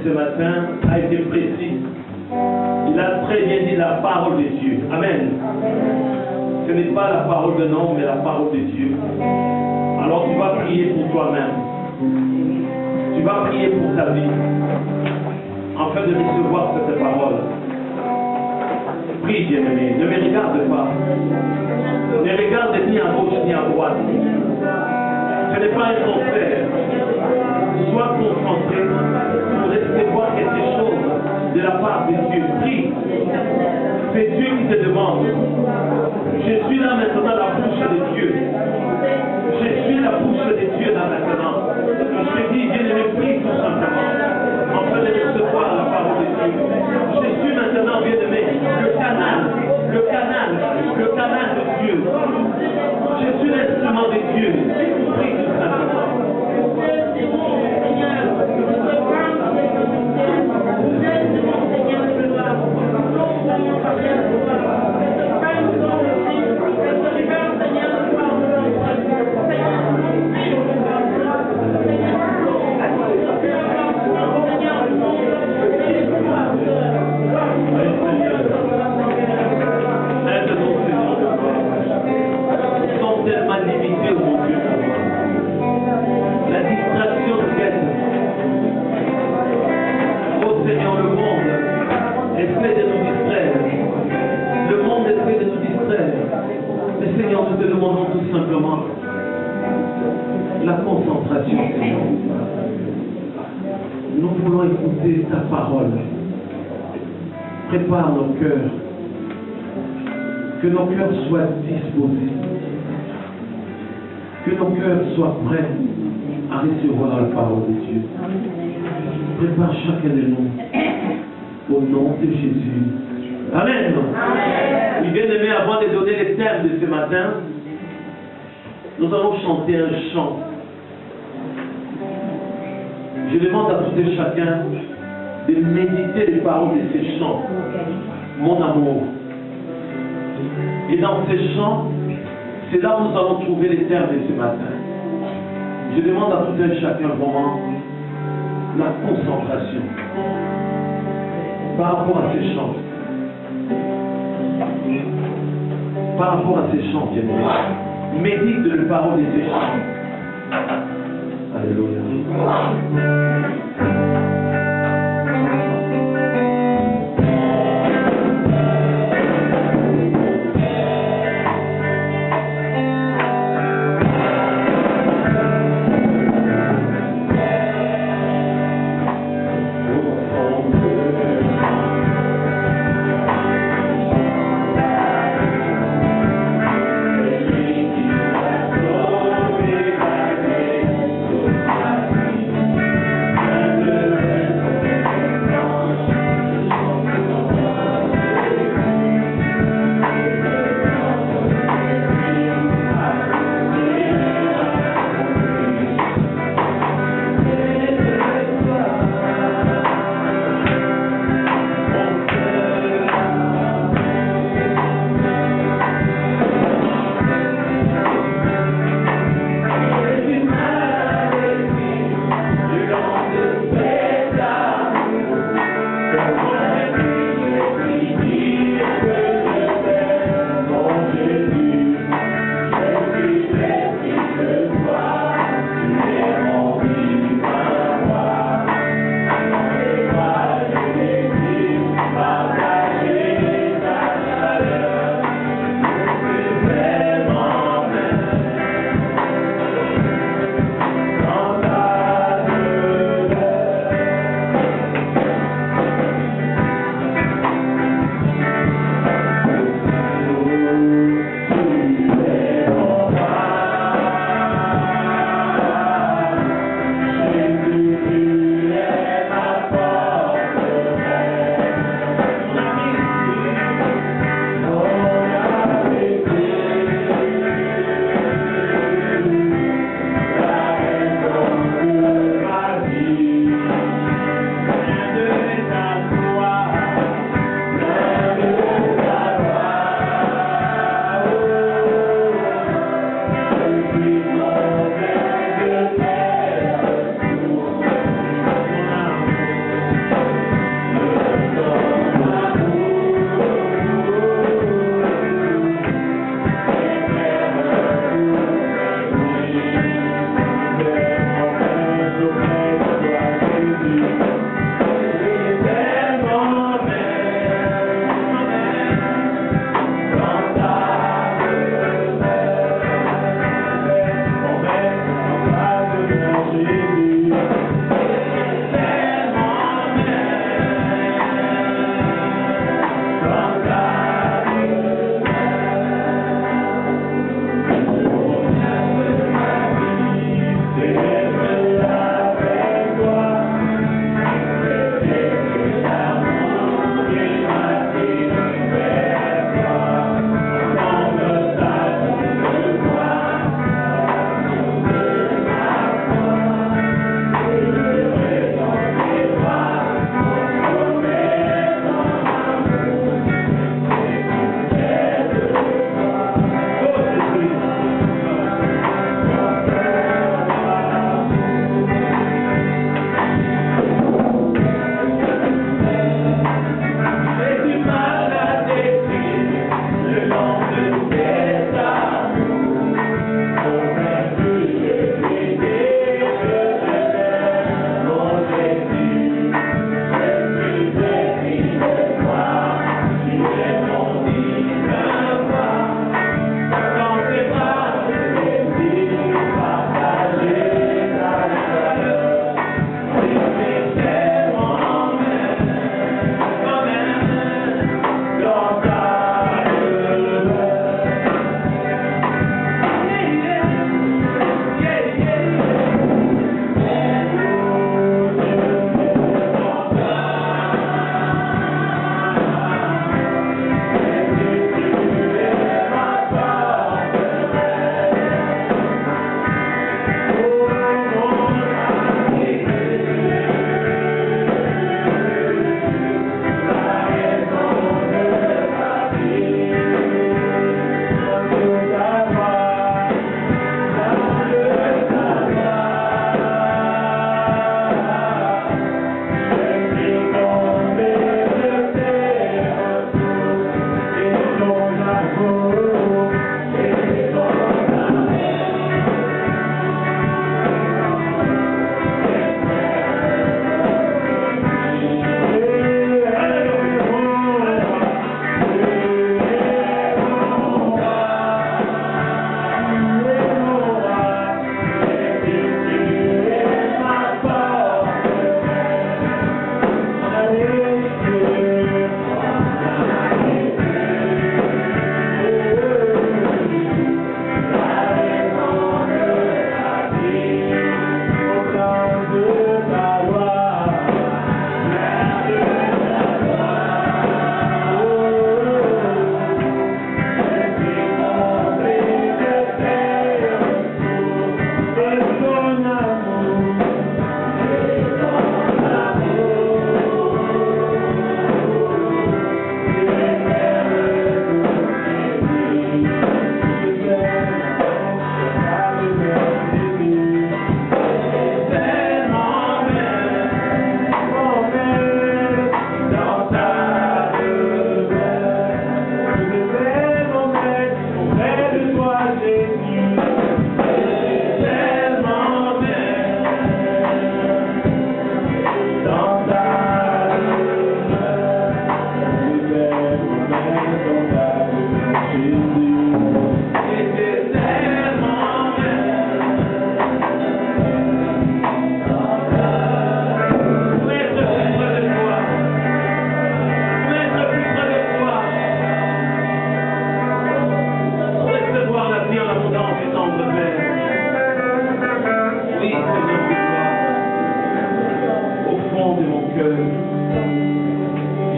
ce matin a été précis. Il a très bien dit la parole de Dieu. Amen. Ce n'est pas la parole d'un homme, mais la parole de Dieu. Alors tu vas prier pour toi-même. Tu vas prier pour ta vie, afin de recevoir cette parole. Prie, bien-aimé. Ne me regarde pas. Ne regarde ni à gauche ni à droite. Ce n'est pas un concert. Sois concentré pour recevoir quelque chose de la part de Dieu. Prie. C'est Dieu qui te demande. Je suis là maintenant, la bouche de Dieu. Je suis la bouche de Dieu là maintenant. Je te dis, bien-aimé, prie tout simplement, afin de recevoir la parole de Dieu. Je suis maintenant, bien-aimé, le canal de Dieu. Je suis l'instrument de Dieu. Prie tout simplement. La concentration, Seigneur. Nous voulons écouter ta parole. Prépare nos cœurs. Que nos cœurs soient disposés. Que nos cœurs soient prêts à recevoir la parole de Dieu. Prépare chacun de nous au nom de Jésus. Amen. Oui, bien-aimés, avant de donner les thèmes de ce matin, nous allons chanter un chant. Je demande à tout et chacun de méditer les paroles de ces chants. Mon amour. Et dans ces chants, c'est là où nous allons trouver les termes de ce matin. Je demande à tout un chacun vraiment la concentration par rapport à ces chants. Par rapport à ces chants, bien aimés. Médite les paroles de ces chants. Alléluia. Yeah.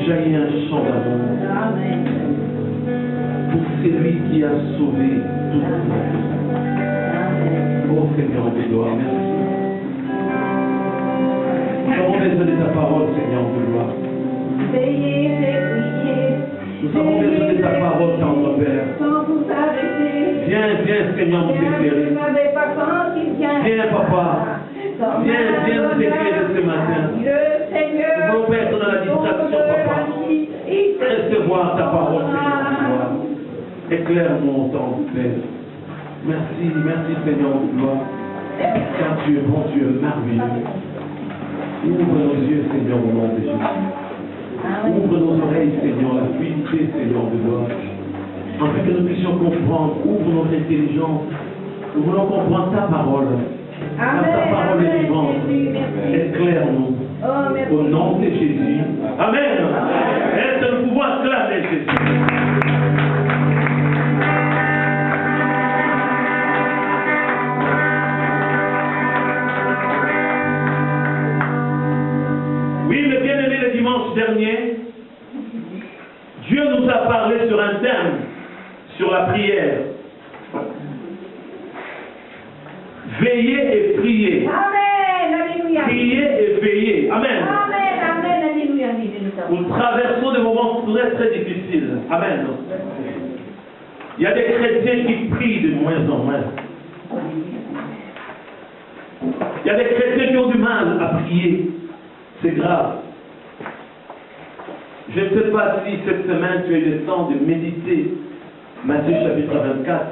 jaillit un chant d'amour pour celui qui a sauvé tout le monde. Oh Seigneur de gloire, merci. Nous avons besoin de ta parole, Seigneur de gloire. Nous avons besoin de ta parole, tendre Père. Viens, Seigneur, nous éclairer. Viens, Papa. Viens nous éclairer ce matin. Nous voulons pas être dans la distraction, Papa. Recevoir ta parole, Seigneur de gloire. Éclaire-nous, tendre Père. Merci, Seigneur de gloire. Car tu es bon, tu es merveilleux. Ouvre nos yeux, Seigneur, au nom de Jésus. Ouvre nos oreilles, Seigneur, la fluidité, Seigneur de gloire. Afin que nous puissions comprendre, ouvre notre intelligence. Nous voulons comprendre ta parole. Car ta parole est vivante. Éclaire-nous. Au nom de Jésus. Amen. Est-ce que nous pouvons acclamer Jésus? Dernier, Dieu nous a parlé sur un thème, sur la prière. Veillez et priez. Amen, alléluia. Priez et veillez. Amen. Amen, alléluia. Nous traversons des moments très très difficiles. Amen. Il y a des chrétiens qui prient de moins en moins. Il y a des chrétiens qui ont du mal à prier. C'est grave. Je ne sais pas si cette semaine tu as eu le temps de méditer Matthieu chapitre 24.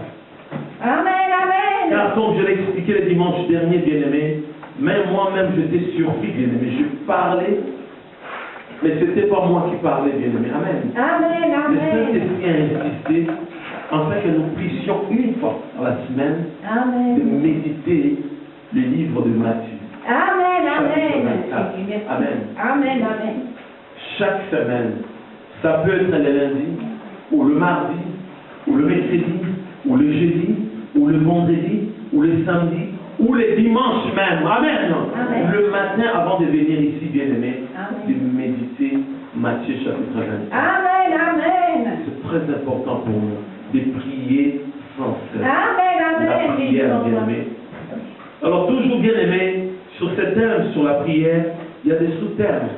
Amen, amen. Car comme je l'ai expliqué le dimanche dernier, bien-aimé, même moi-même j'étais surpris, bien-aimé. Je parlais, mais ce n'était pas moi qui parlais, bien-aimé. Amen. Amen, Le amen. Saint-Esprit a insisté afin que nous puissions une fois dans la semaine de Amen. méditer le livre de Matthieu. Amen, Chapitre amen. 24. Amen. Amen, amen. Chaque semaine, ça peut être le lundi, ou le mardi, ou le mercredi, ou le jeudi, ou le vendredi, ou le samedi, ou le dimanche même. Amen. Amen. Le matin, avant de venir ici, bien-aimé, Amen. de méditer Matthieu chapitre 24. Amen, amen. C'est très important pour nous de prier sans cesse. Amen, La amen. prière, bien-aimé. Alors, toujours bien-aimé, sur ce thème, sur la prière, il y a des sous-termes.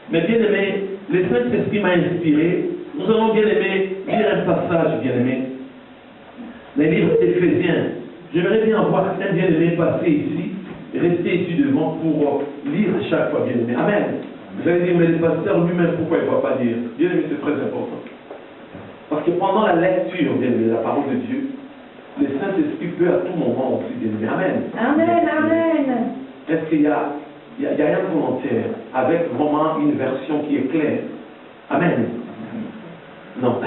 Mais bien aimé, le Saint-Esprit m'a inspiré. Nous allons bien aimé lire un passage, bien aimé. Le livre d'Éphésiens. J'aimerais bien voir un bien aimé passer ici, et rester ici devant pour lire chaque fois, bien aimé. Amen. Vous allez dire, mais le pasteur lui-même, pourquoi il ne va pas lire? Bien aimé, c'est très important. Parce que pendant la lecture, bien aimé, de la parole de Dieu, le Saint-Esprit peut à tout moment aussi, bien aimé. Amen. Amen, amen. Est-ce qu'il y a rien de volontaire, avec vraiment une version qui est claire? Amen. Non.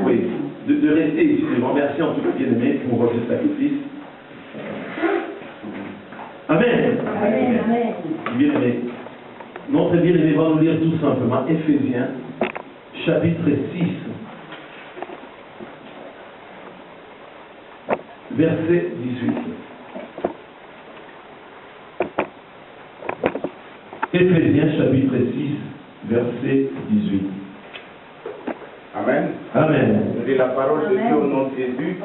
Oui, de rester ici devant. Merci en tout cas, bien-aimé, pour votre sacrifice. Amen. Amen, amen. Bien-aimé. Notre bien-aimé va nous lire tout simplement Éphésiens, chapitre 6, verset 18. Éphésiens chapitre 6, verset 18. Amen. Amen. Je lis la parole de Dieu au nom de Jésus.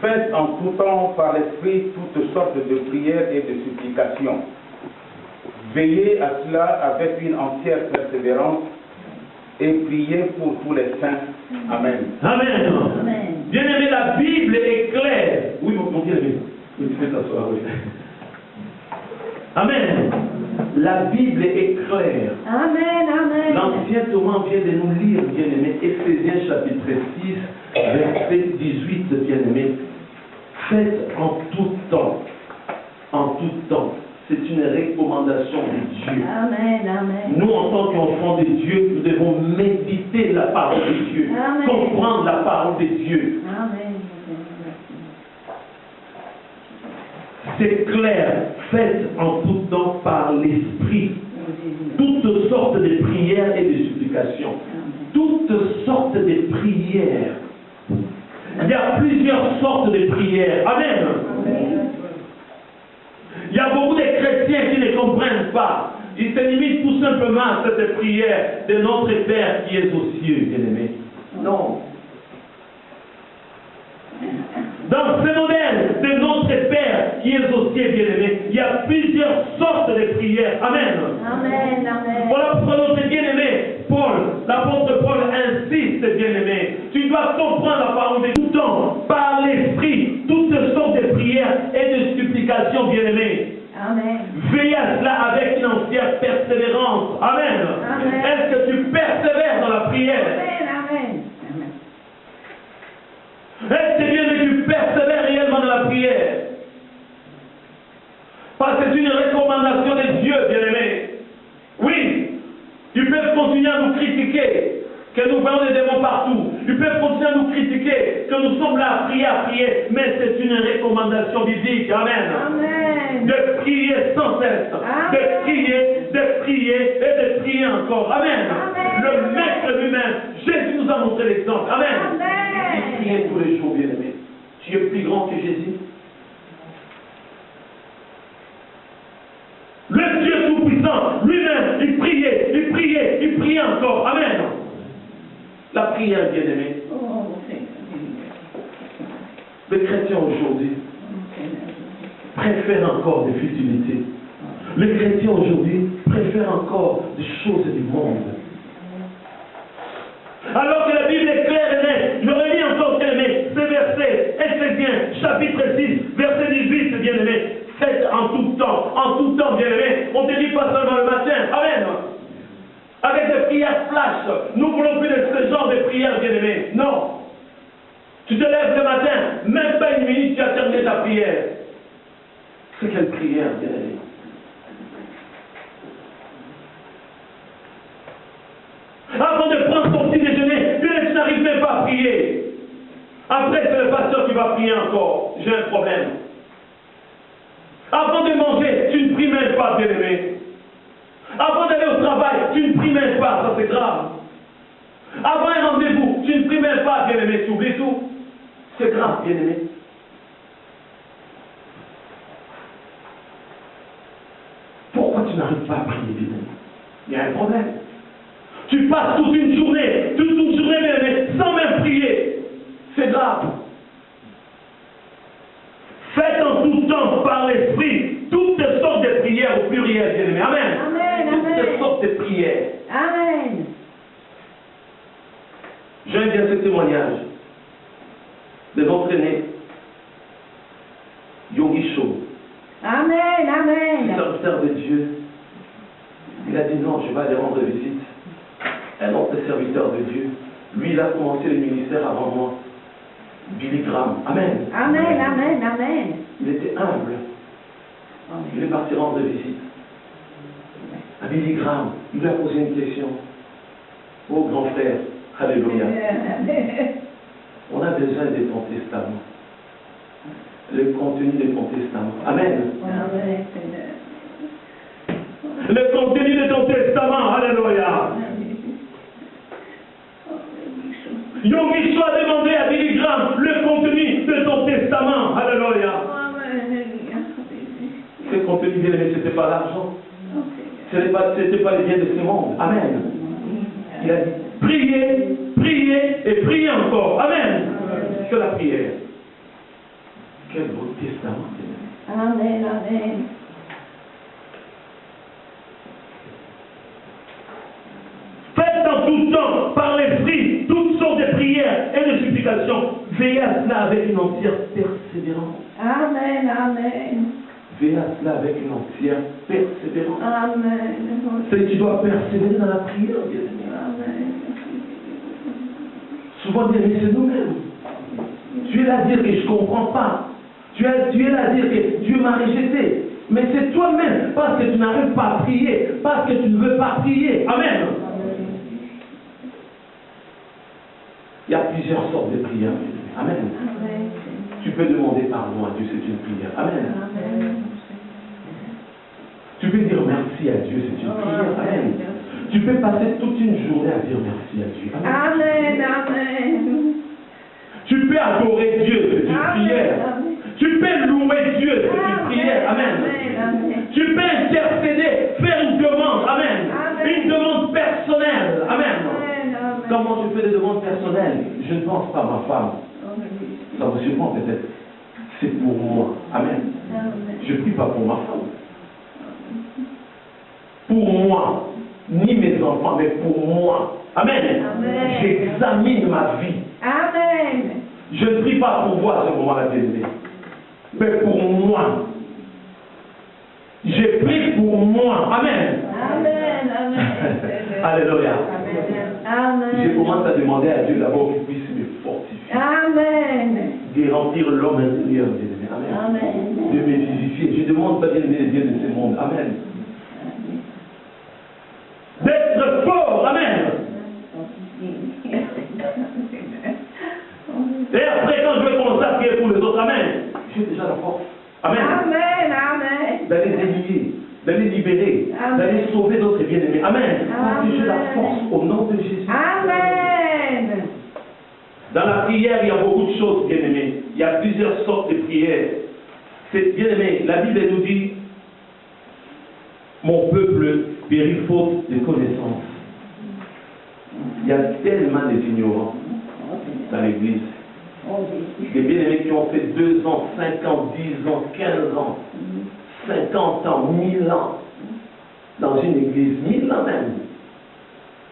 Faites en tout temps par l'Esprit toutes sortes de prières et de supplications. Veillez à cela avec une entière persévérance et priez pour tous les saints. Amen. Amen. Amen. Bien-aimé, la Bible est claire. Oui, mon bien-aimé. Oui, tu peux t'asseoir, oui. Amen. La Bible est claire. Amen, amen. L'Ancien Testament vient de nous lire, bien-aimé, Éphésiens chapitre 6, verset 18, bien-aimé. Faites en tout temps. En tout temps. C'est une recommandation de Dieu. Amen, amen. Nous, en tant qu'enfants de Dieu, nous devons méditer la parole de Dieu, Amen. comprendre la parole de Dieu. Amen. C'est clair, faites en tout temps par l'Esprit toutes sortes de prières et de supplications. Toutes sortes de prières. Il y a plusieurs sortes de prières. Amen. Il y a beaucoup de chrétiens qui ne comprennent pas Il se limite tout simplement à cette prière de notre Père qui est aux cieux, bien-aimé. Non. Dans ce modèle de notre Père qui est aux cieux, bien-aimé, il y a plusieurs sortes de prières. Amen. Amen, amen. Voilà pourquoi notre bien-aimé, l'apôtre Paul insiste, bien-aimé. Tu dois comprendre la parole de tout temps, par l'esprit, toutes sortes de prières et de supplications, bien-aimé. Amen. Veille à cela avec une entière persévérance. Amen. Amen. Est-ce que tu persévères dans la prière? Amen, amen. Est-ce que bien que tu persévères réellement dans la prière? Parce que c'est une recommandation de Dieu, bien-aimé. Oui, ils peuvent continuer à nous critiquer, que nous voyons des démons partout. Ils peuvent continuer à nous critiquer, que nous sommes là à prier, mais c'est une recommandation biblique. Amen. Amen. De prier sans cesse. Amen. De prier et de prier encore. Amen. Amen. Le Maître lui-même, Jésus nous a montré l'exemple. Amen. Amen. Il priait tous les jours, bien-aimé. Tu es plus grand que Jésus. Le Dieu Tout-Puissant, lui-même, il priait encore. Amen. La prière, bien-aimé. Oh, Les chrétiens aujourd'hui préfèrent encore des futilités. Les chrétiens aujourd'hui préfèrent encore des choses du monde. Alors que la Bible est claire et nette, je relis encore, bien-aimé, ces versets, Éphésiens, chapitre 6, verset 18, bien-aimé. Faites en tout temps, bien-aimé. On ne te dit pas seulement le matin. Amen. Avec des prières flash. Nous ne voulons plus de ce genre de prières, bien-aimé. Non. Tu te lèves le matin, même pas une minute, tu as terminé ta prière. C'est quelle prière, bien-aimé? Avant de prendre ton petit déjeuner, tu n'arrives même pas à prier. Après, c'est le pasteur qui va prier encore. J'ai un problème. Avant de manger, tu ne pries même pas, bien-aimé. Avant d'aller au travail, tu ne pries même pas, ça c'est grave. Avant un rendez-vous, tu ne pries même pas, bien-aimé, tu oublies tout. C'est grave, bien-aimé. Pourquoi tu n'arrives pas à prier, bien-aimé? Il y a un problème. Tu passes toute une journée, bien-aimé, sans même prier. C'est grave. Faites en tout temps par l'esprit toutes sortes de prières au pluriel, bien-aimé. Amen. Amen, Toutes amen. sortes de prières. Amen. J'aime bien ce témoignage de notre aîné, Yogi Cho, Amen, amen. serviteur de Dieu. Il a dit non, je vais aller rendre visite. Un autre serviteur de Dieu. Lui, il a commencé le ministère avant moi. Billy Graham. Amen. Amen, amen, amen. Il était humble. Il est parti rendre visite. À Billy Graham, il lui a posé une question. Oh grand frère, alléluia. On a besoin de ton testament. Le contenu de ton testament. Amen. Amen. Le contenu de ton testament. Alléluia. Yogi Cho a demandé à Billy Graham le contenu de ton testament. Alléluia. Ce contenu, bien aimé, ce n'était pas l'argent. Ce n'était pas les biens de ce monde. Amen. Il a dit priez et priez encore. Amen. Que la prière. Quel beau testament, bien aimé. Amen, amen. Faites en tout temps, par l'esprit, toutes sortes de prières et de supplications. Veillez à cela avec une entière persévérance. Amen, amen. Veillez à cela avec une entière persévérance. Amen. C'est que tu dois persévérer dans la prière, bien aimé. Amen. Souvent, bien aimé, c'est nous-mêmes. Tu es là à dire que je ne comprends pas. Tu es là à dire que Dieu m'a rejeté. Mais c'est toi-même, parce que tu n'arrives pas à prier, parce que tu ne veux pas prier. Amen. Il y a plusieurs sortes de prières. Amen. Amen. Tu peux demander pardon à Dieu, c'est une prière. Amen. Amen. Tu peux dire merci à Dieu, c'est une prière. Amen. Tu peux passer toute une journée à dire merci à Dieu. Amen. Amen, amen. Tu peux adorer Dieu, c'est une prière. Tu peux louer Dieu, c'est une prière. Amen. Tu peux intercéder, faire une demande je ne pense pas à ma femme. Ça vous surprend peut-être. C'est pour moi. Amen. Je ne prie pas pour ma femme. Pour moi. Ni mes enfants, mais pour moi. Amen. Amen. J'examine ma vie. Amen. Je ne prie pas pour vous à ce moment-là, bien-aimé. Mais pour moi. J'ai pris pour moi. Amen. Amen. Amen. Alléluia. Amen. Je commence à demander à Dieu d'abord qu'il puisse me fortifier. Amen. Garantir l'homme intérieur, bien-aimé. Amen. Amen. De me vivifier. Je demande pas bien-aimé les dieux de ce monde. Amen. D'être fort. Amen. Et après, quand je vais commencer à prier pour les autres, amen, j'ai déjà la force. Amen. Amen. Amen. D'aller délier, d'aller libérer, Amen. d'aller sauver d'autres bien-aimés. Amen. Parce que j'ai la Amen. force au nom de Jésus. Amen. Dans la prière, il y a beaucoup de choses, bien-aimés. Il y a plusieurs sortes de prières. C'est bien-aimé. La Bible nous dit, mon peuple périt faute de connaissances. Il y a tellement d'ignorants dans l'église. Des bien-aimés qui ont fait 2 ans, 5 ans, 10 ans, 15 ans, 50 ans, 1000 ans dans une église, 1000 ans même,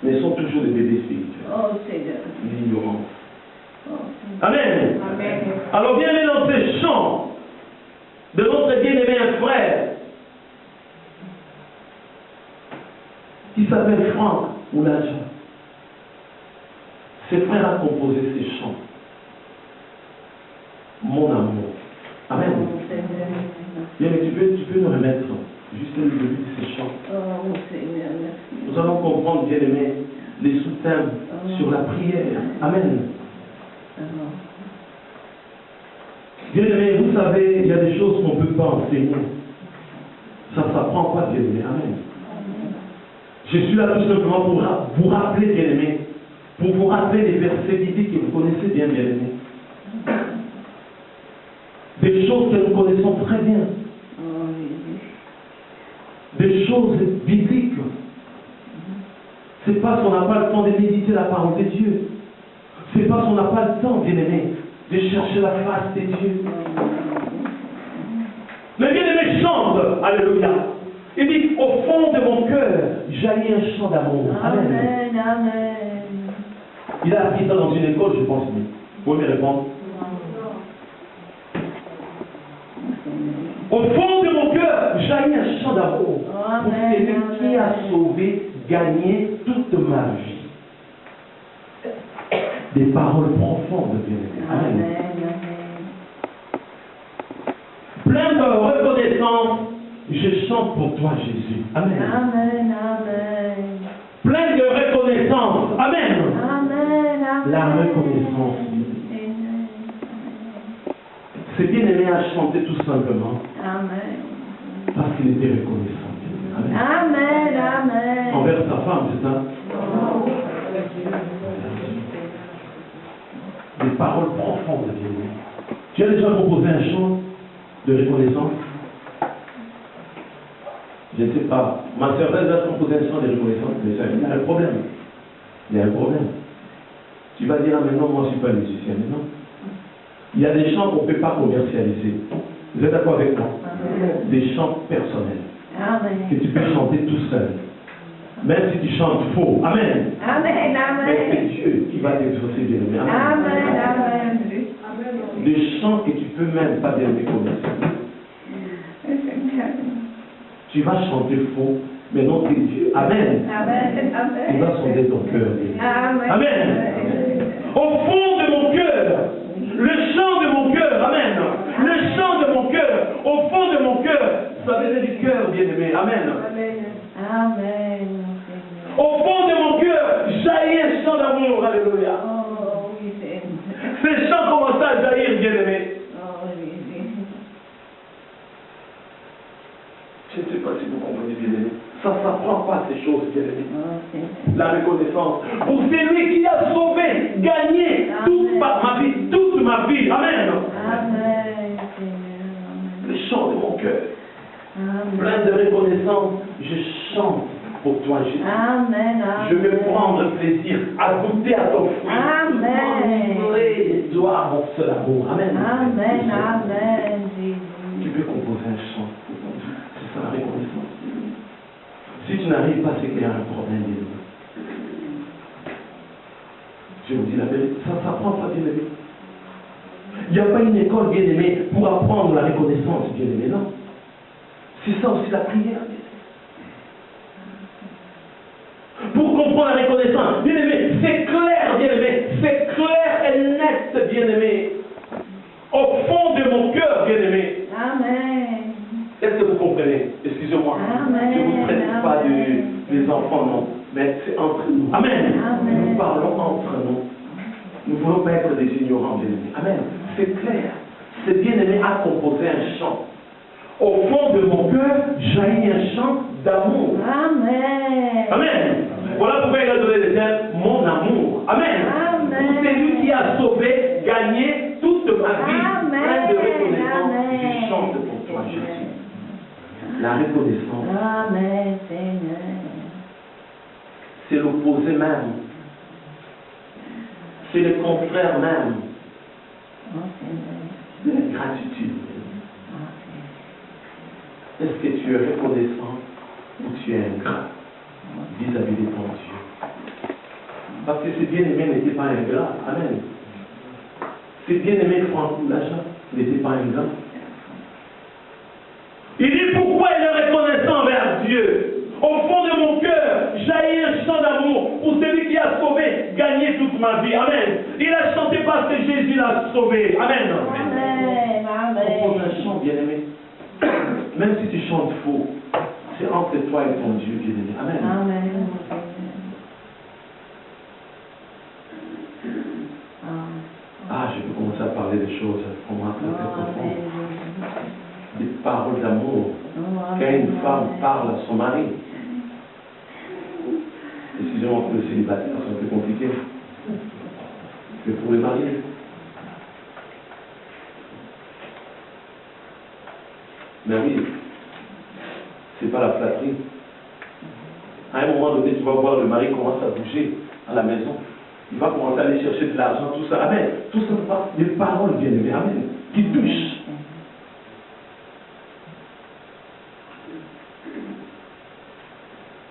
mais sont toujours des bébés spirituels. Oh Seigneur. L'ignorance. Oh, Amen. Amen. Alors bien-aimé dans ces chants de notre bien-aimé frère qui s'appelle Franck Oulaja. Ses frères a composé ces chants. Mon amour. Amen. Bien, mais tu peux nous remettre juste le début de ces chants. Oh Seigneur, merci. Nous allons comprendre, bien aimé, les sous-thèmes sur la prière. Amen. Bien aimé, vous savez, il y a des choses qu'on ne peut pas enseigner. Ça ne s'apprend pas, bien aimé. Amen. Je suis là tout simplement pour vous rappeler, bien aimé, pour vous rappeler les versets bibliques que vous connaissez bien, bien aimé. Des choses que nous connaissons très bien. Des choses bibliques. C'est parce qu'on n'a pas le temps de méditer la parole de Dieu. C'est parce qu'on n'a pas le temps, bien aimé, de chercher la face de Dieu. Le bien-aimé chante, alléluia. Il dit, au fond de mon cœur, jaillit un chant d'amour. Amen. Amen. Amen. Il a appris ça dans une école, je pense. Vous pouvez me répondre. Au fond de mon cœur, jaillit un chant d'amour pour celui qui a sauvé, gagné toute ma vie. Des paroles profondes, bien-aimé. Amen. Plein de reconnaissance, je chante pour toi, Jésus. Amen. Amen. Amen. Plein de reconnaissance. Amen. Amen. La reconnaissance. C'est bien aimé à chanter tout simplement. Amen. Parce qu'il était reconnaissant. Amen. Amen. Amen. Envers sa femme, c'est ça? Des paroles profondes, bien aimé. Tu as déjà composé un chant de reconnaissance? Je ne sais pas. Ma sœur a déjà composé un chant de reconnaissance, mais ça, il y a un problème. Il y a un problème. Tu vas dire, ah, mais non, moi je ne suis pas musicien. Mais non. Il y a des chants qu'on ne peut pas commercialiser. Vous êtes d'accord avec moi? Amen. Des chants personnels. Amen. Que tu peux chanter tout seul. Même si tu chantes faux. Amen. Amen. Mais c'est Amen. Dieu qui va t'exaucer, bien aimé. Amen. Amen. Des chants que tu peux même pas bien commercialiser. Tu vas chanter faux, mais non, c'est Dieu. Amen. Amen. Il va sonder ton cœur. Amen. Amen. Au fond de mon cœur, le chant de mon cœur, amen. Le chant de mon cœur, au fond de mon cœur, ça vient du cœur, bien-aimé. Amen. Amen. Au fond de mon cœur, jaillit un chant d'amour. Alléluia. Oh oui, Seigneur. Ces chants commencent à jaillir, bien-aimé. Oh oui. Je ne sais pas si vous comprenez, bien-aimé. Ça ne s'apprend pas ces choses, bien-aimé. Oh Seigneur. La reconnaissance. Pour celui qui a sauvé, gagné toute ma vie. Amen. Amen. Seigneur. Le chant de mon cœur. Amen. Plein de reconnaissance, je chante pour toi, Jésus. Amen. Je vais prendre plaisir à goûter à ton fruit. Amen. vraie joie, mon seul amour. Amen. Amen, amen, Tu Jésus. peux composer un chant. C'est ça la reconnaissance. Si tu n'arrives pas, c'est qu'il y a un problème, bien aimé. Je vous dis la vérité, ça ne s'apprend pas, bien aimé. Il n'y a pas une école, bien aimé, pour apprendre la reconnaissance, bien aimé, non. C'est ça aussi la prière, bien aimé. Pour comprendre la reconnaissance, bien aimé, c'est clair, bien aimé, c'est clair et net, bien aimé. Au fond de mon cœur, bien aimé. Amen. Est-ce que vous comprenez? Excusez-moi. Amen. Je ne vous traite pas des enfants, non. Mais c'est entre nous. Amen. Amen. Nous parlons entre nous. Nous ne voulons pas être des ignorants, bien aimés. Amen. C'est clair. C'est bien aimé à composer un chant. Au fond de mon cœur, jaillit un chant d'amour. Amen. Amen. Voilà pourquoi il a donné le terme mon amour. Amen. Amen. C'est lui qui a sauvé, gagné toute ma vie. Amen. Plein de reconnaissance. Amen. Je chante pour toi, Jésus. La reconnaissance, Amen, Seigneur. c'est l'opposé même. C'est le contraire même Oh, Seigneur. de la gratitude. Oh, Seigneur. Est-ce que tu es reconnaissant ou tu es ingrat vis-à-vis de ton Dieu? Parce que ce bien-aimé n'était pas ingrat. Amen. Ce bien-aimé Franck Lacha n'était pas ingrat. Il dit pourquoi il est reconnaissant vers Dieu. Au fond de mon cœur, jaillit un chant d'amour pour celui qui a sauvé, gagné toute ma vie. Amen. Il a chanté parce que Jésus l'a sauvé. Amen. Amen. Compose Amen. un chant, bien-aimé. Même si tu chantes faux, c'est entre toi et ton Dieu, bien-aimé. Amen. Amen, mon Seigneur. Ah, je peux commencer à parler des choses pour moi très très profondes. Des paroles d'amour. Quand une femme parle à son mari. Excusez-moi pour le célibataire, c'est un peu compliqué. Mais pour les mariés. Mais oui, c'est pas la flatterie. À un moment donné, tu vas voir le mari commence à bouger à la maison. Il va commencer à aller chercher de l'argent, tout ça. Amen. Tout ça, des paroles bien aimées. Amen. Qui touchent.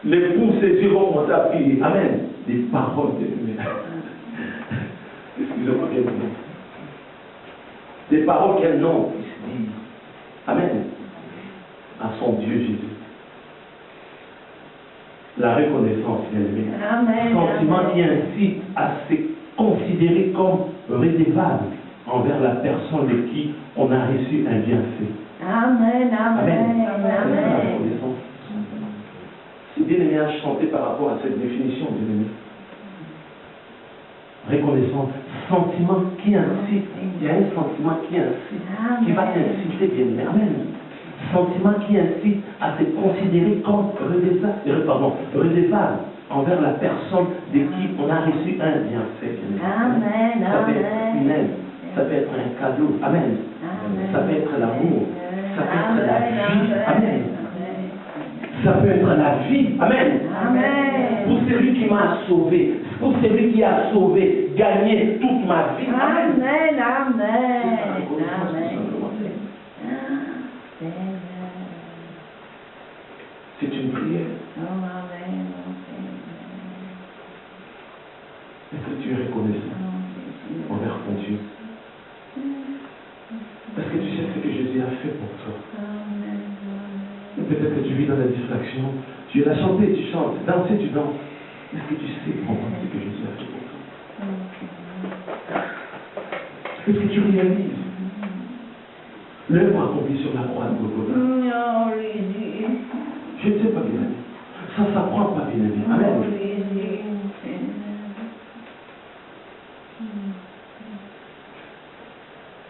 L'époux, ses yeux vont commencer à prier. Amen. Des paroles bien aimées. Excusez-moi bien aimé. Des paroles qu'un homme puisse dire. Amen. À son Dieu Jésus. La reconnaissance, bien aimé. Amen. Sentiment qui incite à se considérer comme redevable envers la personne de qui on a reçu un bienfait. Amen. Amen. C'est ça la Amen. reconnaissance. C'est bien aimé à chanter par rapport à cette définition, bien aimé. Reconnaissance, sentiment qui incite. Il y a un sentiment qui incite, qui va t'inciter, bien aimé. Amen. Sentiment qui incite à se considérer comme redevable envers la personne de qui on a reçu un bienfait. Amen. Ça peut être une aide, ça peut être un cadeau. Amen. Ça peut être l'amour, ça peut être la vie. Amen. Ça peut être la vie. Amen. Amen. Pour celui qui m'a sauvé, pour celui qui a sauvé, gagné toute ma vie. Amen. Amen. Amen. C'est ça, la reconnaissance, tout Amen. simplement. Seigneur. C'est une prière. Oh, amen, mon Seigneur. Est-ce que tu es reconnaissant Oh, envers ton Dieu? Est-ce que tu sais ce que Jésus a fait pour toi? amen. Peut-être que tu vis dans la distraction. Tu es là chanter, tu chantes. Danser, tu danses. Est-ce que tu sais comprendre ce que Jésus a fait pour toi? Est-ce que tu réalises l'œuvre accomplie sur la croix de Golgotha? Oh, Jésus. Je ne sais pas, bien aimé. Ça ne s'apprend pas, bien aimé. Oh, Amen. Jésus.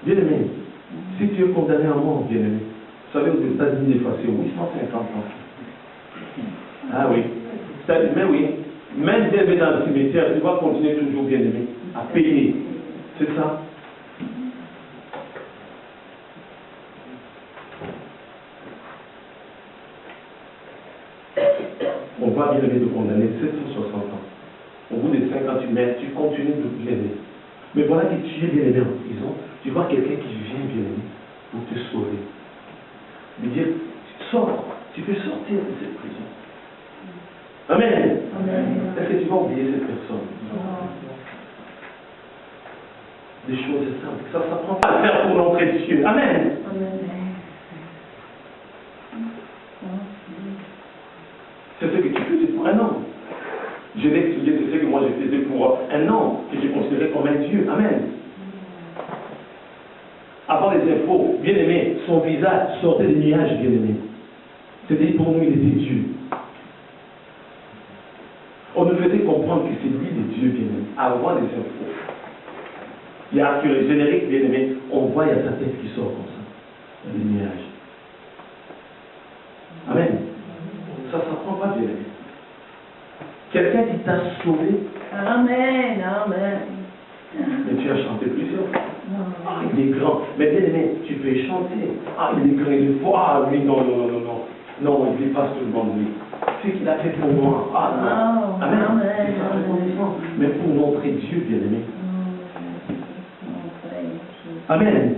Bien aimé, si tu es condamné à mort, bien aimé, vous savez, aux États-Unis, c'est 850 ans. Ah oui. Mais oui, même bien aimé dans le cimetière, tu vas continuer toujours, bien aimé, à payer. C'est ça. On va bien aimé te condamner 760 ans. Au bout de 58 mètres, tu continues de bien aimer. Mais voilà que tu es bien-aimé en prison, tu vois quelqu'un qui vient bien-aimé pour te sauver. Lui dire, sors, tu peux sortir de cette prison. Amen. Amen. Est-ce que tu vas oublier cette personne? Des choses simples. Ça ne s'apprend pas à faire pour l'entrée de Dieu. Amen. C'est ce que tu faisais pour un homme. Je l'ai expliqué, c'est ce que moi je faisais pour un homme que je considérais comme un Dieu. Amen. Avant les infos, bien aimé, son visage sortait des nuages, bien aimé. C'est-à-dire pour nous, il était Dieu. On nous faisait comprendre que c'est lui le Dieu, bien aimé, avant les infos. Il y a sur le générique, bien aimé, on voit, il y a sa tête qui sort comme ça, des nuages. Amen. Ça ne s'apprend pas, bien aimé. Quelqu'un qui t'a sauvé. Amen. Amen. Mais tu as chanté plusieurs. Ah, il est grand. Mais bien aimé, tu peux chanter. Ah, il est grand, il est fort. Ah, oui, non. Non, il dépasse tout le monde, lui. Ce qu'il a fait pour moi. Ah, non. Oh, Amen. amen. C'est ça, reconnaissance. Mais pour montrer Dieu, bien aimé. Amen.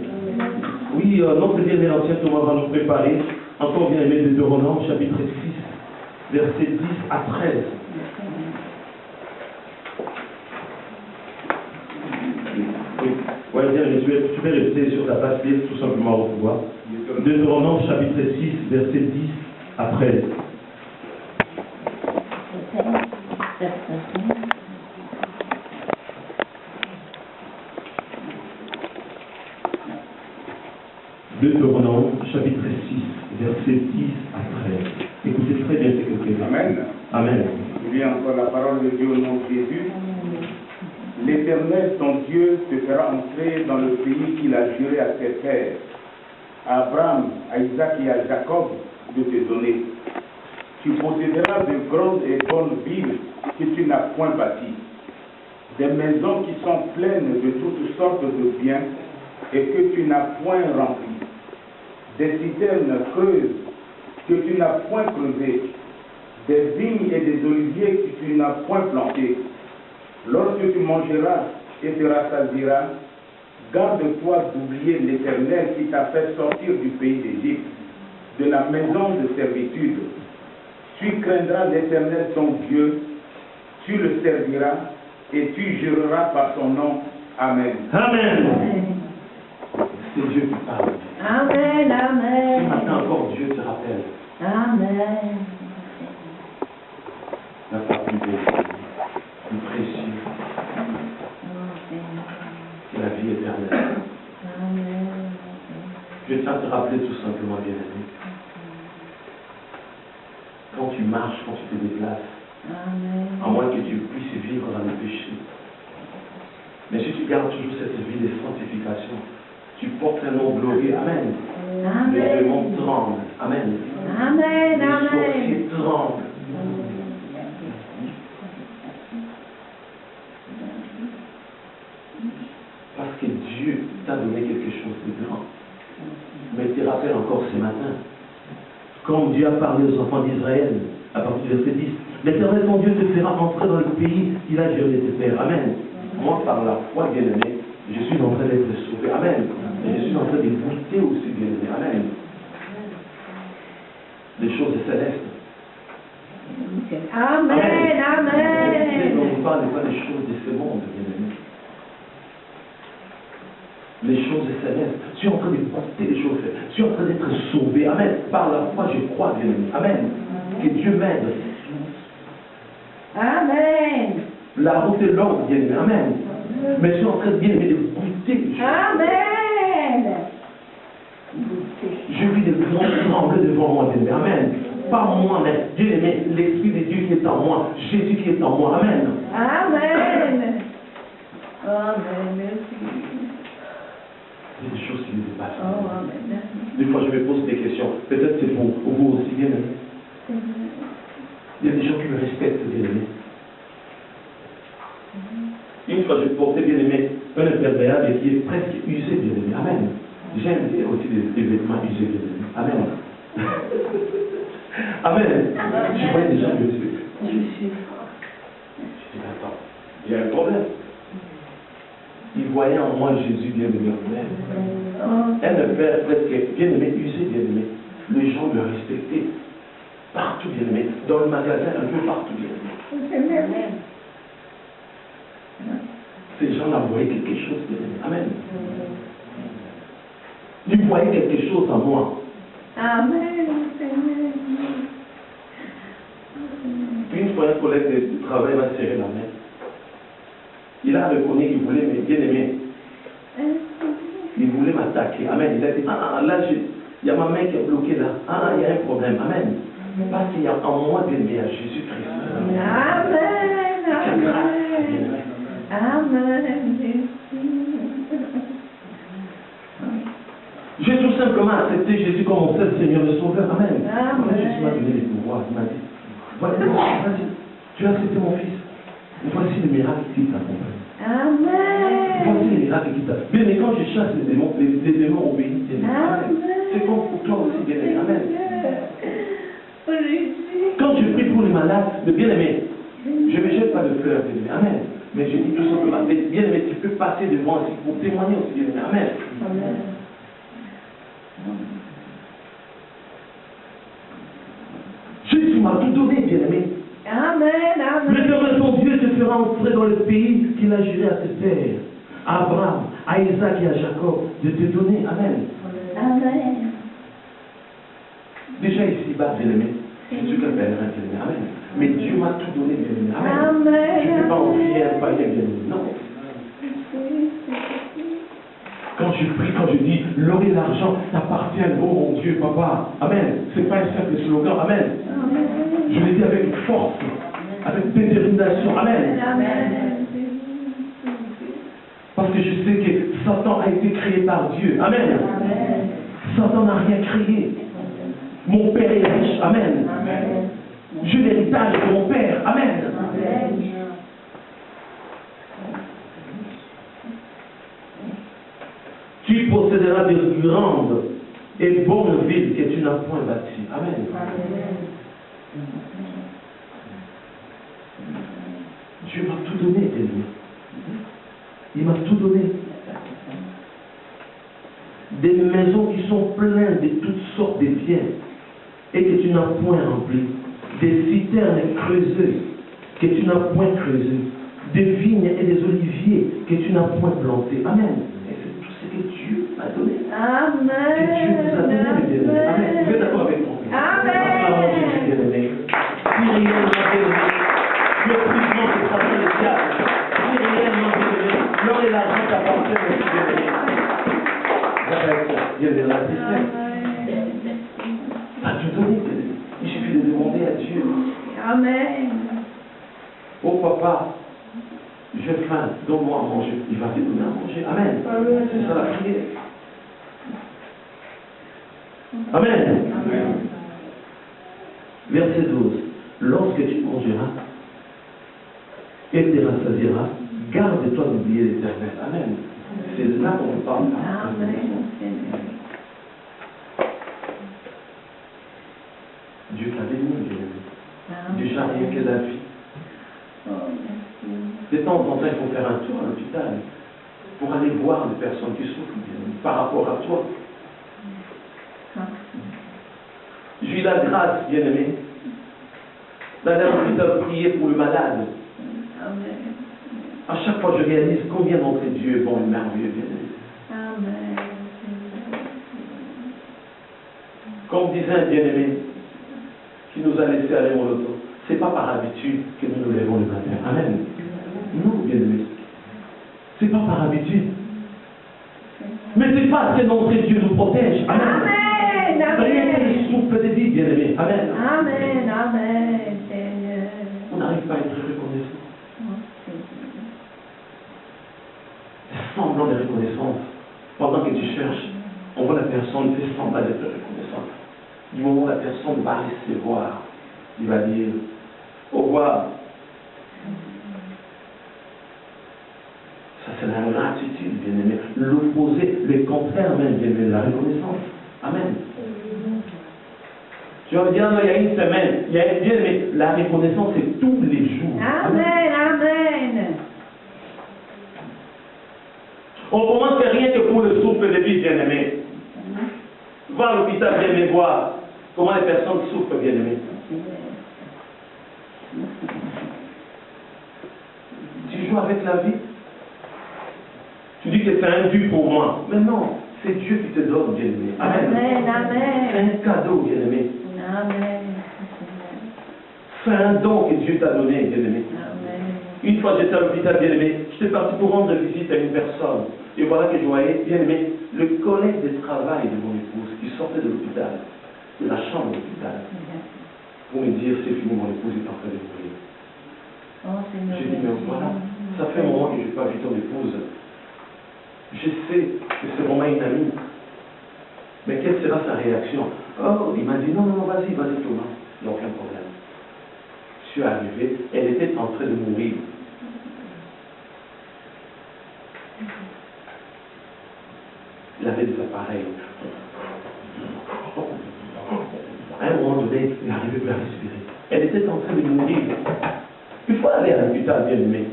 Oui, notre bien-aimé ancien Thomas va nous préparer. Encore bien-aimé de Deutéronome, chapitre 6, versets 10 à 13. Oui, bien, tu peux rester sur ta place, lire tout simplement au pouvoir. Deutéronome, chapitre 6, versets 10 à 13. Deutéronome, chapitre 6, versets 10 à 13. Écoutez très bien ce que c'est. Amen. Amen. Je lis encore la parole de Dieu au nom de Jésus. L'Éternel, ton Dieu, te fera entrer dans le pays qu'il a juré à tes pères, à Abraham, à Isaac et à Jacob, de te donner. Tu posséderas de grandes et bonnes villes que tu n'as point bâties, des maisons qui sont pleines de toutes sortes de biens et que tu n'as point remplies, des citernes creuses que tu n'as point creusées, des vignes et des oliviers que tu n'as point plantés. Lorsque tu mangeras et te rassasieras, garde-toi d'oublier l'Éternel qui t'a fait sortir du pays d'Égypte, de la maison de servitude. Tu craindras l'Éternel ton Dieu, tu le serviras et tu jureras par son nom. Amen. Amen. C'est Dieu qui parle. Amen. Amen. Ce matin encore, Dieu te rappelle. Amen. La part plus belle, plus précieuse, c'est la vie éternelle. Je tiens à te rappeler tout simplement, bien aimé. Quand tu marches, quand tu te déplaces, à moins que tu puisses vivre dans le péché. Mais si tu gardes toujours cette vie de sanctification, tu portes un nom glorieux. Amen. Les démons tremblent. Amen. Amen. Les Amen. sorciers tremblent. Parce que Dieu t'a donné quelque chose de grand. Mais il te rappelle encore ce matin, comme Dieu a parlé aux enfants d'Israël, à partir du verset 10, l'Éternel ton Dieu te fera entrer dans le pays qu'il a juré de tes pères. Amen. Moi, par la foi, bien-aimé, je suis en train d'être sauvé. Amen. Et je suis en train de goûter aussi, bien-aimé. Amen. Les choses célestes. Amen. Amen. On ne parle pas des choses de ce monde, bien-aimé. Les choses célestes. Je suis en train de goûter les choses célestes. Je suis en train d'être sauvé. Amen. Par la foi, je crois, bien-aimé. Amen. Que Dieu m'aide. Amen. La route est longue, bien-aimé. Amen. Mais je suis en train de bien-aimé de goûter les choses. Amen. Je vis des grands trembler devant moi, bien-aimé. Amen. Pas moi, mais bien-aimé, l'Esprit de Dieu qui est en moi. Jésus qui est en moi. Amen. Amen. Amen. Merci. Il y a des choses qui me dépassent. Oh, amen. Des fois, je me pose des questions. Peut-être c'est pour vous aussi, bien-aimé. Il y a des gens qui me respectent, bien-aimé. Une fois, je portais, bien-aimé, un imperméable qui est presque usé, bien-aimé. Amen. J'aime aussi des vêtements usés, bien-aimé. Amen. Amen. Je voyais des gens me respecter. Je dis, attends, il y a un problème. Il voyait en moi Jésus bien-aimé. Amen. Elle ne perd presque bien-aimé, usé bien-aimé. Les gens me respectaient. Partout bien-aimé. Dans le magasin, un peu partout bien-aimé. Ces gens-là voyaient quelque chose bien-aimé. Amen. Ils voyaient quelque chose en moi. Amen. Une fois, un collègue de travail m'a serré la main. Il a reconnu qu'il voulait me bien aimer. Il voulait m'attaquer. Amen. Il a dit, là, il y a ma main qui est bloquée là. Il y a un problème. Amen. Parce qu'il y a en moi bien aimé à Jésus-Christ. Amen. Amen. J'ai tout simplement accepté Jésus comme mon seul Seigneur et Sauveur. Amen. Amen. Jésus m'a donné les pouvoirs. Il m'a dit, voilà, vas-y, tu as accepté mon fils. Voici le miracle qui t'accompagne. Amen. Voici les miracles qui t'accompagnent. Bien, mais quand je chasse les démons obéissent. C'est comme pour toi aussi, bien aimé. Amen. Quand tu pries pour les malades, le bien-aimé, je ne jette pas de fleurs, bien-aimé. Amen. Mais je dis tout simplement, bien-aimé, tu peux passer devant aussi pour témoigner aussi, bien-aimé. Amen. Amen. Jésus m'a tout donné, bien-aimé. Amen. L'éternel ton Dieu te fera entrer dans le pays qu'il a juré à tes pères, à Abraham, à Isaac et à Jacob, de te donner. Amen. Amen. Déjà ici-bas, bien-aimé, je suis qu'un pèlerin, bien-aimé. Amen. Mais Dieu m'a tout donné, bien-aimé. Amen. Je ne peux pas envier un païen, bien-aimé. Non. Quand je prie, quand je dis l'or et l'argent t'appartiennent, oh mon Dieu, papa. Amen. Ce n'est pas un simple slogan. Amen. Je le dis avec force, avec détermination. Amen. Parce que je sais que Satan a été créé par Dieu. Amen. Satan n'a rien créé. Mon père est riche. Amen. J'ai l'héritage de mon père. Amen. Tu posséderas de grandes et bonnes villes que tu n'as point bâties. Amen. Dieu m'a tout donné, bien-aimé. Il m'a tout donné. Des maisons qui sont pleines de toutes sortes de biens et que tu n'as point rempli. Des citernes creusées que tu n'as point creusées. Des vignes et des oliviers que tu n'as point plantés. Amen. Et c'est tout ce que Dieu m'a donné. Amen. Que Dieu nous a donné, bien-aimé. Amen. Vous êtes d'accord avec moi? Amen. Bien-aimé. Si réellement, bien-aimé, le prisement de Satan le diable. Si réellement, bien-aimé, l'or et l'argent t'appartiennent aussi, bien-aimé. Bien-aimé, la tristesse. T'as tout donné, bien-aimé. Il suffit de demander à Dieu. Amen. Oh papa, j'ai faim, donne-moi à manger. Il va te donner à manger. Amen. C'est ça la prière. Amen. Verset 12. Lorsque tu mangeras et te rassasieras, garde-toi d'oublier l'Éternel. Amen. C'est là qu'on parle. Amen. Dieu t'a béni, bien-aimé. Dieu n'a rien que la vie. De temps en temps, il faut faire un tour à l'hôpital pour aller voir les personnes qui souffrent par rapport à toi. J'ai eu la grâce, bien-aimé, d'aller à l'hôpital prier pour le malade. À chaque fois, je réalise combien notre Dieu est bon et merveilleux, bien-aimé. Comme disait un bien-aimé qui nous a laissé aller au loto, ce n'est pas par habitude que nous nous lèvons le matin. Amen. Non, bien-aimé. Ce n'est pas par habitude. Mais c'est parce que notre Dieu nous protège. Amen. Rien que le souffle de vie, bien-aimé. Amen. Amen. Amen. Seigneur. On n'arrive pas à être reconnaissant. Semblant de reconnaissance. Pendant que tu cherches, on voit la personne fait semblant d'être reconnaissante. Du moment où la personne va recevoir, il va dire au revoir. Ça, c'est la gratitude, bien-aimé. L'opposé, le contraire même, bien-aimé, la reconnaissance. Amen. Tu vas me dire, non, il y a une semaine, il y a bien-aimé, la reconnaissance, c'est tous les jours. Amen. Amen. On commence rien que pour le souffle de vie, bien-aimé. Va à l'hôpital, bien-aimé, voir comment les personnes souffrent, bien-aimé. Tu joues avec la vie. Tu dis que c'est un dû pour moi. Mais non, c'est Dieu qui te donne, bien-aimé. Amen. Amen, amen. C'est un cadeau, bien-aimé. Amen. C'est un don que Dieu t'a donné, bien-aimé. Amen. Une fois j'étais à l'hôpital, bien-aimé, j'étais parti pour rendre visite à une personne. Et voilà que je voyais, bien-aimé, le collègue de travail de mon épouse qui sortait de l'hôpital, de la chambre de l'hôpital, pour me dire, c'est fini, mon épouse est en train de mourir. Oh, Seigneur. J'ai dit, mais voilà, ça fait un moment que je n'ai pas vu ton épouse. Je sais que c'est vraiment une amie. Mais quelle sera sa réaction? Oh, il m'a dit, non, non, vas-y, vas-y, Thomas, il n'y a aucun problème. Je suis arrivé, elle était en train de mourir. Il avait des appareils. À un moment donné, il n'arrivait plus à respirer. Elle était en train de mourir. Il faut aller à l'hôpital, bien-aimé.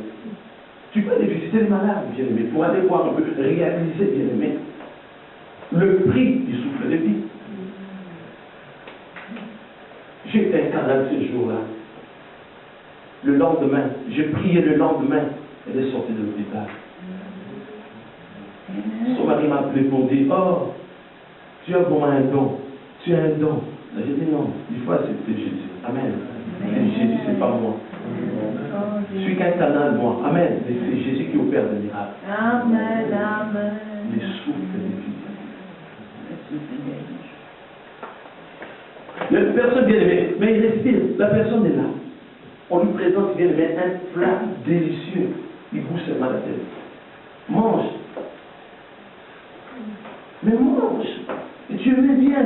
Tu peux aller visiter les malades, bien-aimé, pour aller voir un peu, réaliser, bien-aimé, le prix du souffle de vie. J'ai été incarné ce jour-là. Le lendemain, j'ai prié le lendemain, elle est sortie de l'hôpital. Son mari m'a appelé pour dire, oh, tu as vraiment un don, tu as un don. J'ai dit non, il faut accepter Jésus. Amen. Et Jésus, c'est pas moi. Je suis qu'un canal, moi. Amen. Mais c'est Jésus qui opère des miracles. Amen, amen. Les souffles de vie. La personne bien aimée, mais il respire, la personne est là. On lui présente bien aimé un plat délicieux. Il bouge seulement la tête. Mange. Mais mange. Et tu aimais bien.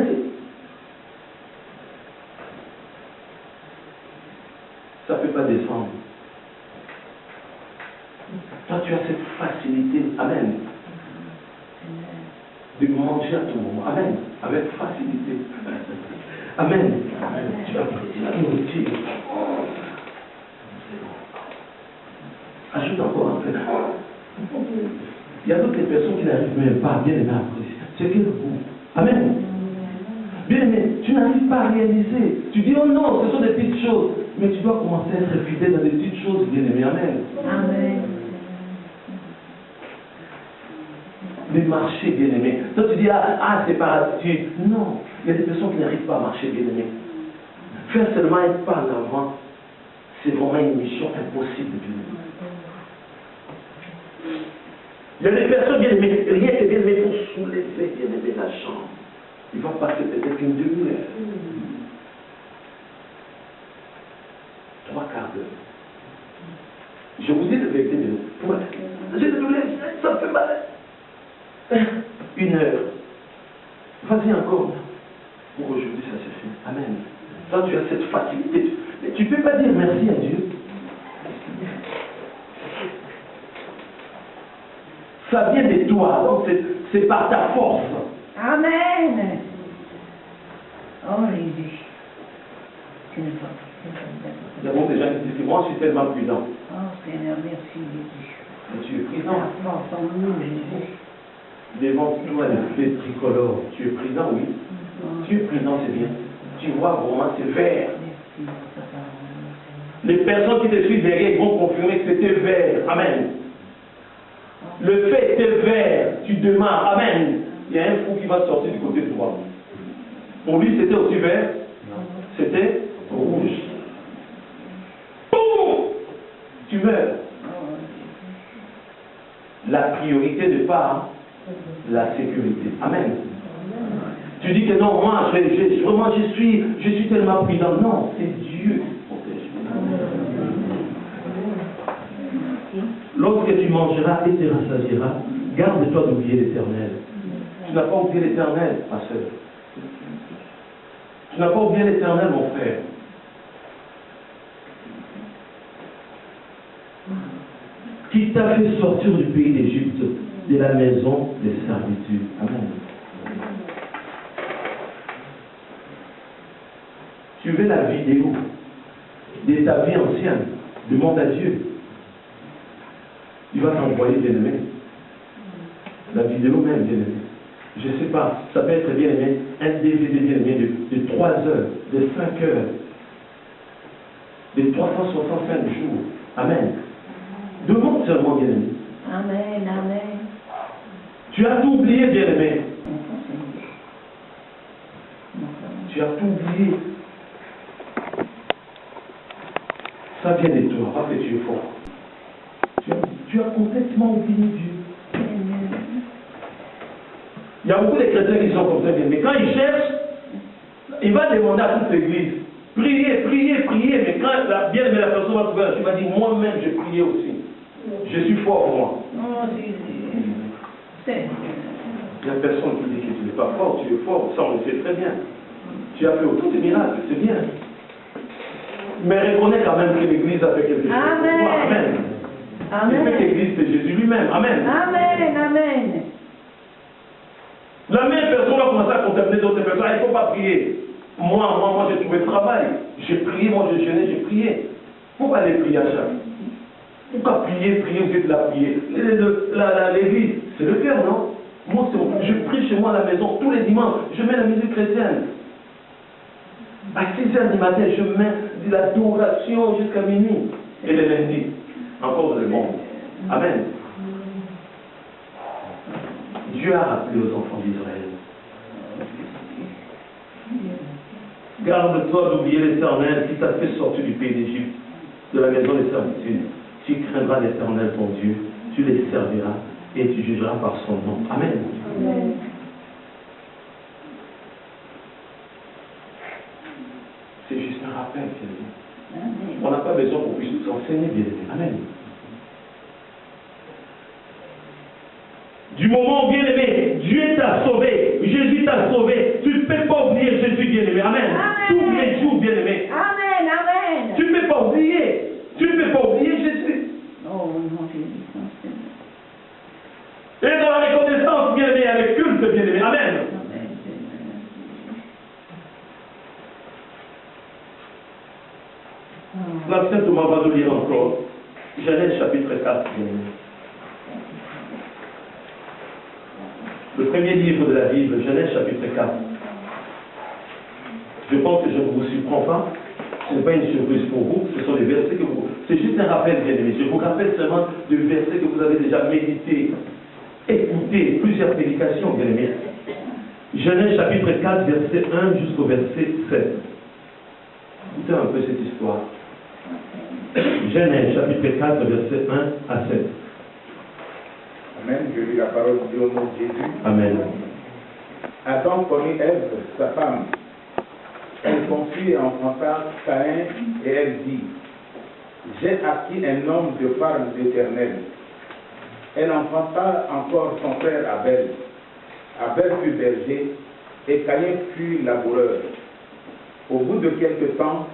Ça ne peut pas descendre. Toi, tu as cette facilité. Amen. De manger à tout moment. Amen. Avec facilité. Amen. Tu as la nourriture. Ajoute encore un peu. Il y a d'autres personnes qui n'arrivent même pas à bien aimer apprécier. C'est quel goût. Amen. Bien aimé, tu n'arrives pas à réaliser. Tu dis, oh non, ce sont des petites choses. Mais tu dois commencer à être fidèle dans des petites choses, bien aimé. Amen. Amen. Les marchés, bien aimé. Toi, tu dis, c'est par attitude. Non, il y a des personnes qui n'arrivent pas à marcher, bien aimé. Faire seulement un pas en avant, c'est vraiment une mission impossible, bien aimé. Il y a des personnes, bien aimées, rien que bien aimé pour soulever, bien aimé, la chambre. Il va passer peut-être une demi-heure. 3 quarts d'heure. Je vous dis le vérité de nous. J'ai des douleurs, ça me fait mal. 1 heure. Vas-y encore. Pour aujourd'hui, ça se fait. Amen. Toi, tu as cette facilité. Mais tu ne peux pas dire merci à Dieu. Ça vient de toi, donc c'est par ta force. Amen. Oh Jésus. Tu n'es pas. Nous avons déjà dit que moi je suis tellement prudent. Oh Seigneur, merci Jésus. Mais tu es prudent. La force en nous, Jésus. Devant toi les feux tricolores. Tu es prudent, oui. Tu es prudent, c'est bien. Tu vois vraiment, c'est vert. Merci pour ta parole. Les personnes qui te suivent derrière vont confirmer que c'était vert. Amen. Le fait était vert. Tu demandes. Amen. Il y a un fou qui va sortir du côté droit. Pour lui, c'était aussi vert. C'était rouge. Boum! Tu meurs. La priorité n'est pas la sécurité. Amen. Tu dis que non, moi, vraiment, je suis tellement prudent. Non, c'est Dieu qui protège. Lorsque tu mangeras et te rassasieras, garde-toi d'oublier l'Éternel. Tu n'as pas oublié l'Éternel, ma soeur. Tu n'as pas oublié l'Éternel, mon frère. Qui t'a fait sortir du pays d'Égypte, de la maison des servitudes. Amen. Tu veux la vidéo de ta vie ancienne. Demande à Dieu. Il va t'envoyer, bien-aimé. la vidéo même, bien aimé. Je ne sais pas, ça peut être bien aimé, un DVD bien aimé de 3 heures, de 5 heures, de 365 jours. Amen. Demande seulement, bien aimé. Amen, amen. Tu as tout oublié, bien aimé. Tu as tout oublié. Ça vient de toi, parce que tu es fort. Tu as complètement oublié Dieu. Il y a beaucoup de chrétiens qui sont comme ça, mais quand ils cherchent, il va demander à toute l'église, priez, priez, priez, mais quand la personne va trouver, tu vas dire, moi-même, j'ai prié aussi. Je suis fort, moi. Il n'y a personne qui dit que tu n'es pas fort, tu es fort, ça on le sait très bien. Tu as fait autant de miracles, c'est bien. Mais reconnais quand même que l'Église a fait quelque chose. Amen. Amen. Amen. C'est l'Église, c'est Jésus lui-même. Amen. Amen, amen. La même personne va commencer à contaminer d'autres personnes. Il ne faut pas prier. Moi, j'ai trouvé le travail. J'ai prié, moi, j'ai jeûné, j'ai prié. Pourquoi aller prier à chaque? Pourquoi prier, vous êtes là, prier? L'église, c'est le cœur, non? Moi, je prie chez moi à la maison tous les dimanches. Je mets la musique chrétienne. À 6h du matin, je mets de l'adoration jusqu'à minuit. Et le lundi, encore le monde. Amen. Dieu a rappelé aux enfants d'Israël. Garde-toi d'oublier l'Éternel qui t'a fait sortir du pays d'Égypte, de la maison de servitude. Tu craindras l'Éternel ton Dieu, tu les serviras et tu jugeras par son nom. Amen. Amen. C'est juste un rappel, bien aimé. Amen. On n'a pas besoin qu'on puisse nous enseigner, bien aimé. Amen. Du moment, bien aimé, Dieu t'a sauvé, Jésus t'a sauvé, tu ne peux pas oublier Jésus, bien aimé. Amen. Tous les jours, bien aimé. Amen, amen. Tu ne peux pas oublier. Tu ne peux pas oublier Jésus. Oh non, Jésus, non, Seigneur. Et dans la reconnaissance, bien aimé, avec culte, bien aimé. Amen. Amen, Seigneur. La Sainte Thomas va nous lire encore. Genèse chapitre 4, bien aimé. Le premier livre de la Bible, Genèse chapitre 4. Je pense que je ne vous surprends pas. Ce n'est pas une surprise pour vous. Ce sont des versets que vous... C'est juste un rappel, bien aimé. Je vous rappelle seulement des versets que vous avez déjà médités, écoutés, plusieurs prédications, bien aimé. Genèse chapitre 4, verset 1 jusqu'au verset 7. Écoutez un peu cette histoire. Genèse chapitre 4, verset 1 à 7. Amen. Je lis la parole de Dieu au nom de Jésus. Amen. Adam connut Ève, sa femme. Elle conçut et enfanta Caïn et elle dit, j'ai acquis un homme de part d'Éternel. Elle enfanta encore son frère Abel. Abel fut berger et Caïn fut laboureur. Au bout de quelque temps,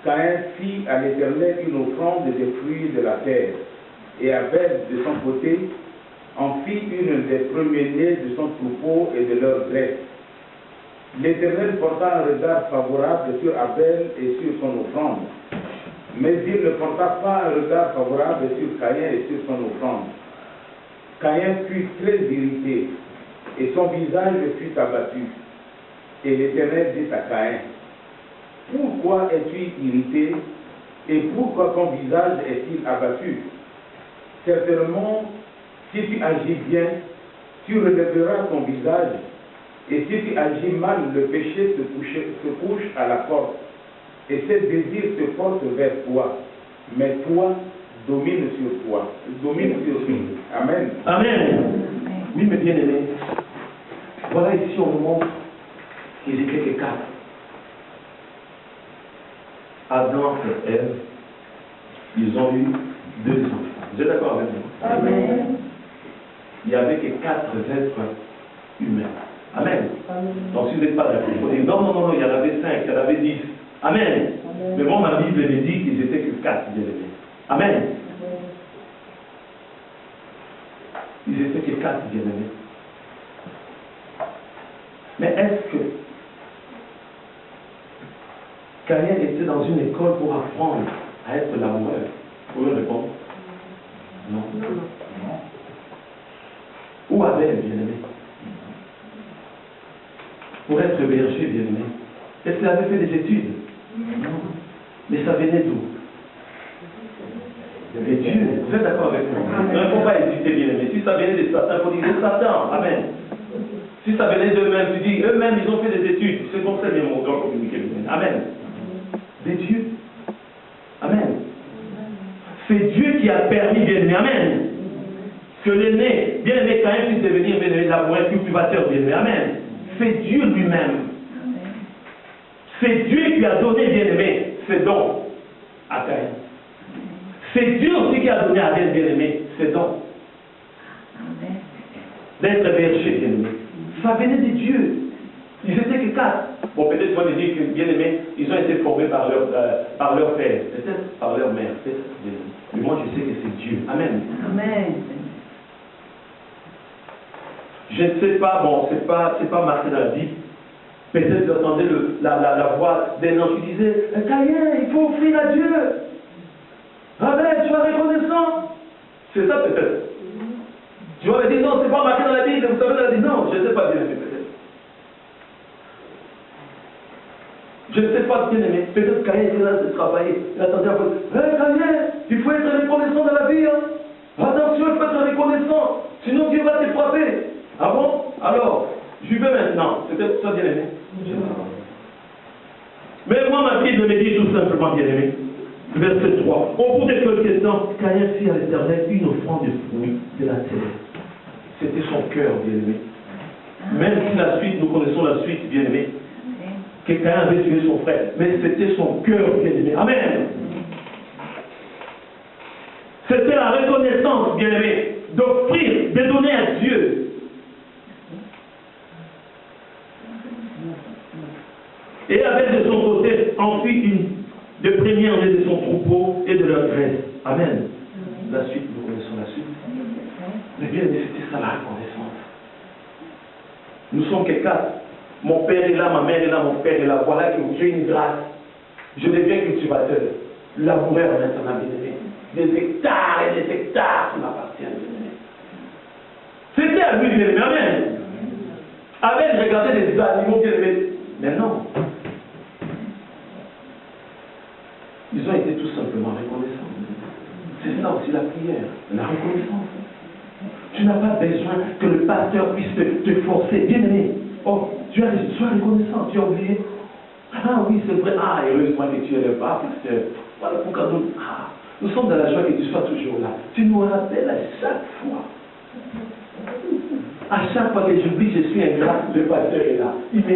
Caïn fit à l'Éternel une offrande des fruits de la terre. Et Abel, de son côté, en fit une des premiers-nés de son troupeau et de leur graisse. L'Éternel porta un regard favorable sur Abel et sur son offrande, mais il ne porta pas un regard favorable sur Caïn et sur son offrande. Caïn fut très irrité, et son visage fut abattu. Et l'Éternel dit à Caïn, pourquoi es-tu irrité, et pourquoi ton visage est-il abattu? Certainement, si tu agis bien, tu relèveras ton visage, et si tu agis mal, le péché se couche à la porte, et ses désirs se portent vers toi, mais toi, domine sur toi, domine sur lui. Amen. Amen. Oui, mes bien-aimés, voilà ici on nous montre qu'ils étaient que 4. Adam et Ève, ils ont eu 2 enfants. Vous êtes d'accord avec moi? Amen. Il n'y avait que 4 êtres humains. Amen. Donc si vous n'êtes pas d'accord, il faut dire non, il y en avait 5, il y en avait 10. Amen. Mais moi, ma Bible me dit qu'ils étaient que 4, bien aimés. Amen. Ils étaient que 4, bien aimés. Mais est-ce que Caïn était dans une école pour apprendre à être laboureur? Vous pouvez répondre? Non. Ou Abel? pour être berger, bien-aimé, est-ce qu'il avait fait des études? Non. Mais ça venait d'où? Il y avait Dieu. Vous êtes d'accord avec moi? Il ne faut pas hésiter, bien-aimé. Si ça venait de Satan, il faut dire de Satan. Amen. Si ça venait d'eux-mêmes, tu dis, eux-mêmes, ils ont fait des études. C'est comme ça, bien, on doit communiquer. Amen. C'est Dieu. Amen. C'est Dieu qui a permis, bien-aimé. Amen. Que l'aîné, bien-aimé, quand même, puisse devenir, bien-aimé, un cultivateur, bien-aimé. Amen. C'est Dieu lui-même. C'est Dieu qui a donné, bien-aimé, ses dons à Caïn. C'est Dieu aussi qui a donné à Abel, bien-aimé, ses dons. D'être berger, bien-aimé. Ça venait de Dieu. Ils étaient que 4. Bon, peut-être qu'on dit que, bien-aimés, ils ont été formés par leur père, peut-être par leur mère, peut-être. Mais moi, je sais que c'est Dieu. Amen. Amen. Je ne sais pas, bon, c'est pas marqué dans la Bible. Peut-être vous entendez la voix d'un ange qui disait, Caïn, il faut offrir à Dieu. Amen, tu es reconnaissant. C'est ça peut-être. Tu vas me dire, non, c'est pas marqué dans la Bible, vous savez dans la Bible. Non, je ne sais pas bien aimé, peut-être. Je ne sais pas bien aimé. Peut-être Caïn était là de travailler. Il attendait à vous. Caïn, il faut être reconnaissant dans la vie. Hein. Attention, il faut être reconnaissant. Sinon Dieu va te frapper. Ah bon? Alors, je vais maintenant. C'est peut-être ça bien aimé. Mais moi, ma Bible me dit tout simplement bien aimé. Verset 3. Au bout de quelques temps, Caïn fit à l'Éternel une offrande de fruits de la terre. C'était son cœur, bien-aimé. Même si la suite, nous connaissons la suite, bien-aimé, que Caïn avait tué son frère, mais c'était son cœur, bien-aimé. Amen. C'était la reconnaissance, bien-aimé, d'offrir, de donner à Dieu. Et Abel, de son côté, en fit une de première année de son troupeau et de leur graisse. Amen. La suite, nous connaissons la suite. Mais bien, c'était ça la reconnaissance. Nous sommes que 4. Mon père est là, ma mère est là, mon père est là. Voilà que j'ai une grâce. Je deviens cultivateur, laboureur maintenant, bien-aimé. Des hectares et des hectares qui m'appartiennent, bien-aimé. C'était à lui, bien-aimé. Amen. Abel regardait des animaux, bien-aimés. Mais non. Ils ont été tout simplement reconnaissants. C'est ça aussi la prière, la reconnaissance. Tu n'as pas besoin que le pasteur puisse te forcer. Bien aimé, oh, tu as sois reconnaissant, tu as oublié. Ah oui, c'est vrai. Ah, heureusement que tu es le pasteur. Voilà pourquoi nous sommes dans la joie que tu sois toujours là. Tu nous rappelles à chaque fois. À chaque fois que j'oublie, je suis ingrat, le pasteur est là.